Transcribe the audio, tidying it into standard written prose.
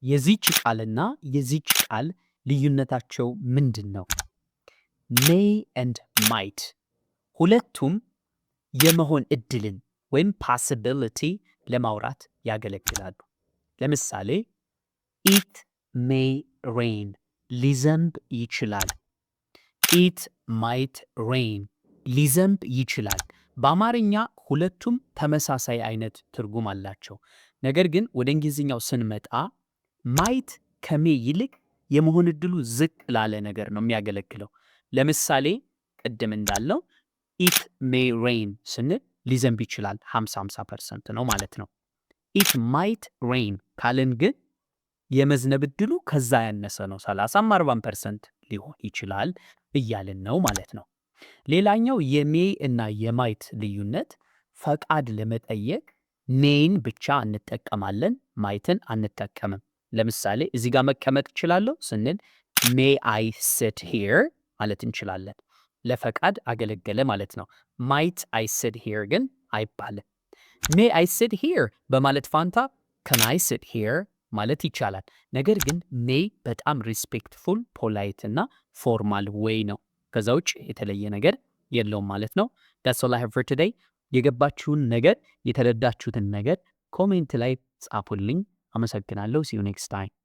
የዚች ቃልና የዚች ቃል ልዩነታቸው ምንድን ነው? may and might ሁለቱም የመሆን እድልን ወይም possibility ለማውራት ያገለግላሉ። ለምሳሌ it may rain ሊዘንብ ይችላል። it might rain ሊዘንብ ይችላል። በአማርኛ ሁለቱም ተመሳሳይ አይነት ትርጉም አላቸው። ነገር ግን ወደ እንግሊዝኛው ስንመጣ ማይት ከሜ ይልቅ የመሆን እድሉ ዝቅ ላለ ነገር ነው የሚያገለግለው። ለምሳሌ ቅድም እንዳለው it may rain ስንል ሊዘንብ ይችላል 50% ነው ማለት ነው። it might rain ካልን ግን የመዝነብ እድሉ ከዛ ያነሰ ነው 30-40% ሊሆን ይችላል እያልን ነው ማለት ነው። ሌላኛው የሜይ እና የማይት ልዩነት ፈቃድ ለመጠየቅ ሜይን ብቻ እንጠቀማለን፣ ማይትን አንጠቀምም። ለምሳሌ እዚህ ጋር መቀመጥ እችላለሁ ስንል may I sit here ማለት እንችላለን። ለፈቃድ አገለገለ ማለት ነው። might I sit here ግን አይባልም። may I sit here በማለት ፋንታ can I sit here ማለት ይቻላል። ነገር ግን may በጣም ሪስፔክትፉል ፖላይት እና ፎርማል ዌይ ነው። ከዛ ውጭ የተለየ ነገር የለውም ማለት ነው። that's all I have for today። የገባችሁን ነገር የተረዳችሁትን ነገር ኮሜንት ላይ ጻፉልኝ። አመሰግናለሁ። see you next time።